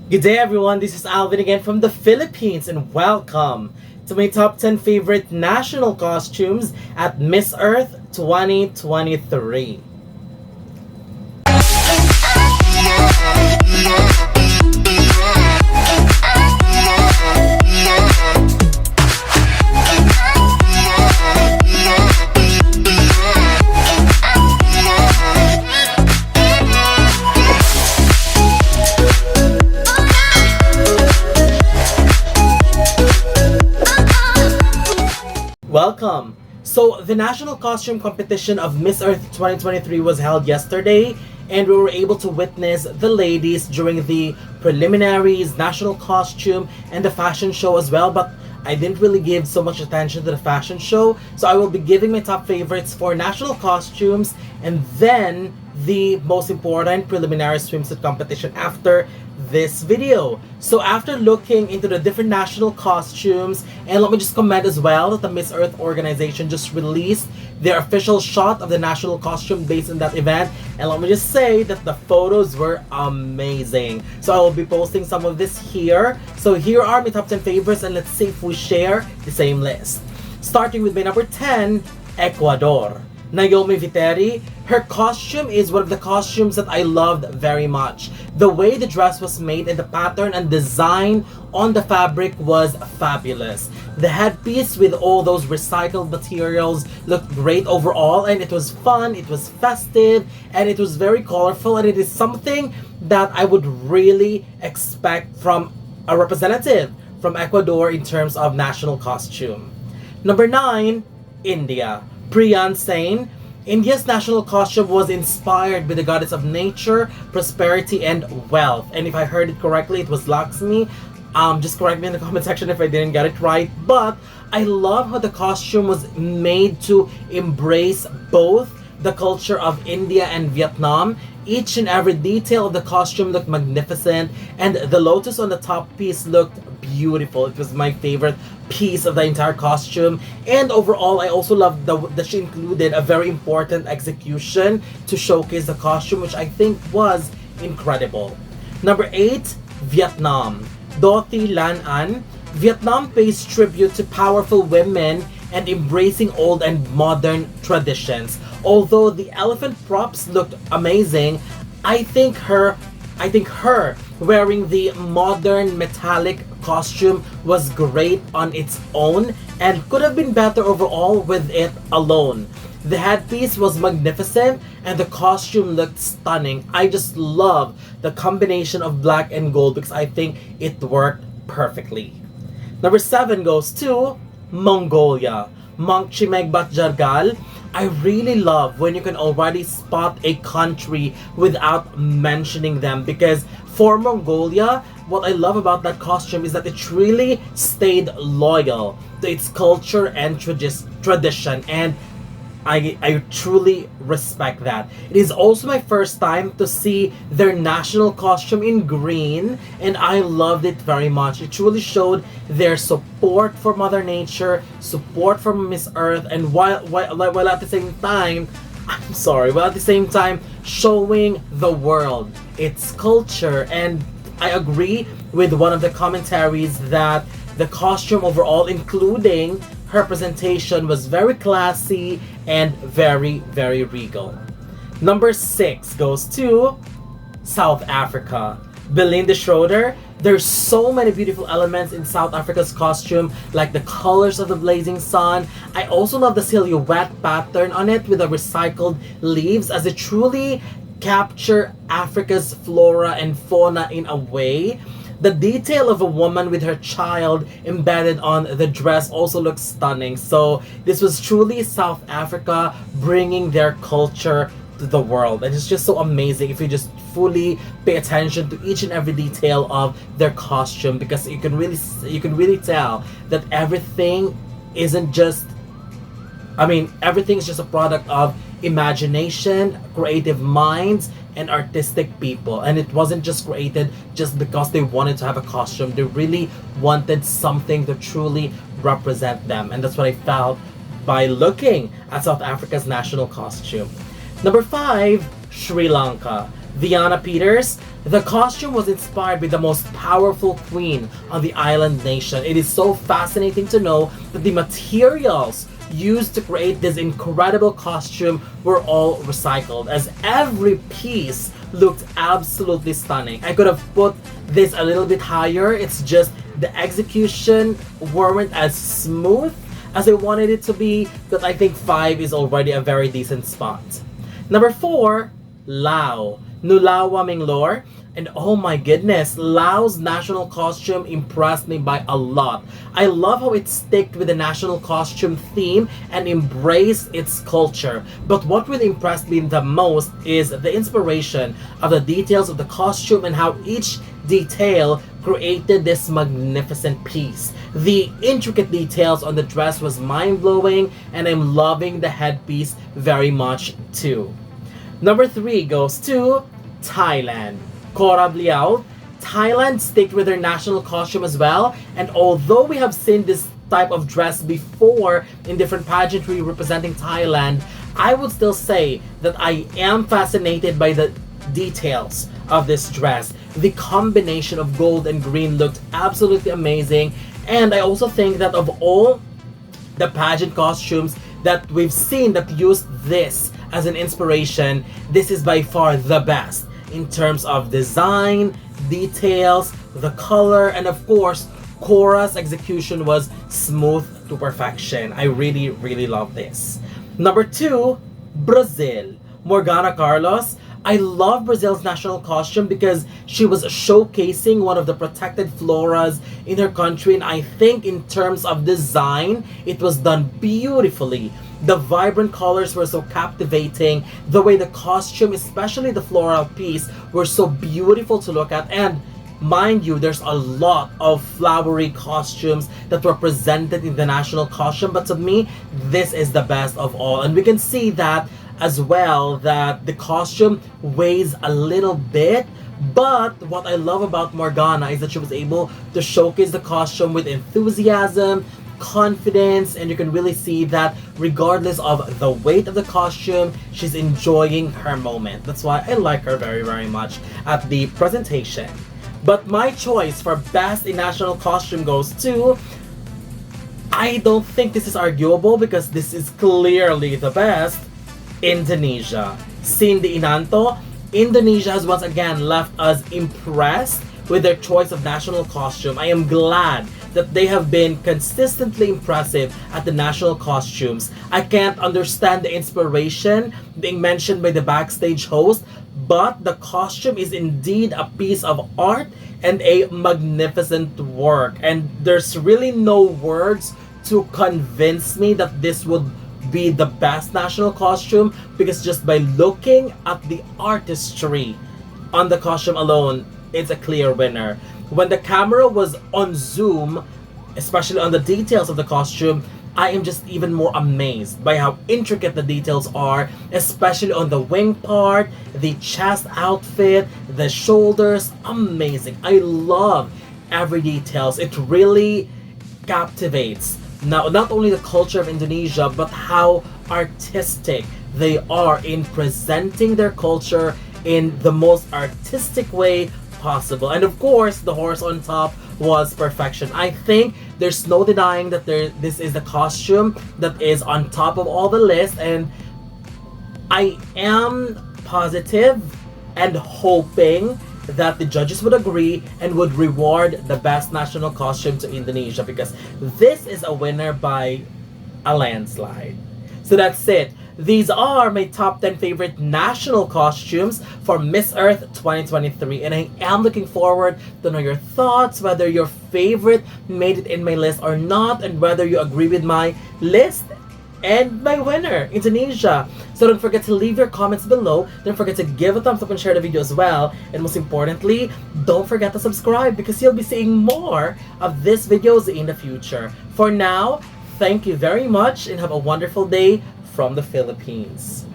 Good day everyone, this is Alvin again from the Philippines and welcome to my top 10 favorite national costumes at Miss Earth 2023. Welcome! So, the national costume competition of Miss Earth 2023 was held yesterday, and we were able to witness the ladies during the preliminaries, national costume, and the fashion show as well. But I didn't really give so much attention to the fashion show, so I will be giving my top favorites for national costumes and then the most important preliminary swimsuit competition after this video. So after looking into the different national costumes, and let me just comment as well that the Miss Earth organization just released their official shot of the national costume based on that event, and let me just say that the photos were amazing. So I will be posting some of this here. So here are my top 10 favorites, and let's see if we share the same list. Starting with my number 10, Ecuador. 𝐊𝐈𝐒𝐒, her costume is one of the costumes that I loved very much. The way the dress was made and the pattern and design on the fabric was fabulous. The headpiece with all those recycled materials looked great overall, and it was fun, it was festive, and it was very colorful, and it is something that I would really expect from a representative from Ecuador in terms of national costume. Number 9, India. Priyan Sain. India's national costume was inspired by the goddess of nature, prosperity, and wealth. And if I heard it correctly, it was Lakshmi. Just correct me in the comment section if I didn't get it right. But I love how the costume was made to embrace both the culture of India and Vietnam. Each and every detail of the costume looked magnificent, and the lotus on the top piece looked beautiful. It was my favorite piece of the entire costume, and overall I also loved that she included a very important execution to showcase the costume, which I think was incredible. Number 8, Vietnam. Do Thi Lan An. Vietnam pays tribute to powerful women and embracing old and modern traditions. Although the elephant props looked amazing, I think her wearing the modern metallic costume was great on its own and could have been better overall with it alone. The headpiece was magnificent and the costume looked stunning. I just love the combination of black and gold because I think it worked perfectly. Number 7 goes to Mongolia. 𝐊𝐶𝐒𝐒. I really love when you can already spot a country without mentioning them, because for Mongolia, what I love about that costume is that it really stayed loyal to its culture and tradition, and I truly respect that. It is also my first time to see their national costume in green, and I loved it very much. It truly showed their support for Mother Nature, support for Miss Earth, and while at the same time, while at the same time showing the world its culture. And I agree with one of the commentaries that the costume overall, including her presentation, was very classy and very, very regal. Number 6 goes to South Africa. Belinda Schroeder. There's so many beautiful elements in South Africa's costume, like the colors of the blazing sun. I also love the silhouette pattern on it with the recycled leaves, as it truly capture Africa's flora and fauna in a way. The detail of a woman with her child embedded on the dress also looks stunning. So this was truly South Africa bringing their culture to the world, and it's just so amazing if you just fully pay attention to each and every detail of their costume, because you can really tell that everything isn't just, everything's just a product of imagination, creative minds, and artistic people. And it wasn't just created just because they wanted to have a costume. They really wanted something to truly represent them, and that's what I felt by looking at South Africa's national costume. Number 5, Sri Lanka. Viana Peters. The costume was inspired by the most powerful queen on the island nation. It is so fascinating to know that the materials used to create this incredible costume were all recycled, as every piece looked absolutely stunning. I could have put this a little bit higher. It's just the execution weren't as smooth as I wanted it to be, but I think 5 is already a very decent spot. Number 4, Lao. Nulawa Minglor. And oh my goodness, Laos' national costume impressed me by a lot. I love how it sticked with the national costume theme and embraced its culture. But what really impressed me the most is the inspiration of the details of the costume and how each detail created this magnificent piece. The intricate details on the dress was mind-blowing, and I'm loving the headpiece very much too. Number 3 goes to Thailand. 𝐶𝐂𝐓𝐿. Thailand sticked with their national costume as well, and although we have seen this type of dress before in different pageantry representing Thailand, I would still say that I am fascinated by the details of this dress. The combination of gold and green looked absolutely amazing, and I also think that of all the pageant costumes that we've seen that used this as an inspiration, this is by far the best in terms of design, details, the color, and of course, Cora's execution was smooth to perfection. I really, really love this. Number 2, Brazil. Morgana Carlos. I love Brazil's national costume because she was showcasing one of the protected floras in her country, and I think in terms of design, it was done beautifully. The vibrant colors were so captivating. The way the costume, especially the floral piece, were so beautiful to look at. And mind you, there's a lot of flowery costumes that were presented in the national costume, but to me, this is the best of all. And we can see that as well, that the costume weighs a little bit. But what I love about Morgana is that she was able to showcase the costume with enthusiasm, confidence, and you can really see that regardless of the weight of the costume, she's enjoying her moment. That's why I like her very, very much at the presentation. But my choice for best in national costume goes to, I don't think this is arguable because this is clearly the best, Indonesia. Cindy Inanto. Indonesia has once again left us impressed with their choice of national costume. I am glad that they have been consistently impressive at the national costumes. I can't understand the inspiration being mentioned by the backstage host, but the costume is indeed a piece of art and a magnificent work. And there's really no words to convince me that this would be the best national costume, because just by looking at the artistry on the costume alone, it's a clear winner. When the camera was on zoom, especially on the details of the costume, I am just even more amazed by how intricate the details are, especially on the wing part, the chest outfit, the shoulders. Amazing. I love every details. It really captivates. Now, not only the culture of Indonesia, but how artistic they are in presenting their culture in the most artistic way possible. And of course, the horse on top was perfection. I think there's no denying that this is the costume that is on top of all the list, and I am positive and hoping that the judges would agree and would reward the best national costume to Indonesia, because this is a winner by a landslide. So that's it. These are my top 10 favorite national costumes for Miss Earth 2023, and I am looking forward to know your thoughts, whether your favorite made it in my list or not, and whether you agree with my list and my winner, Indonesia. So don't forget to leave your comments below. Don't forget to give a thumbs up and share the video as well. And most importantly, don't forget to subscribe, because you'll be seeing more of these videos in the future. For now, thank you very much and have a wonderful day from the Philippines.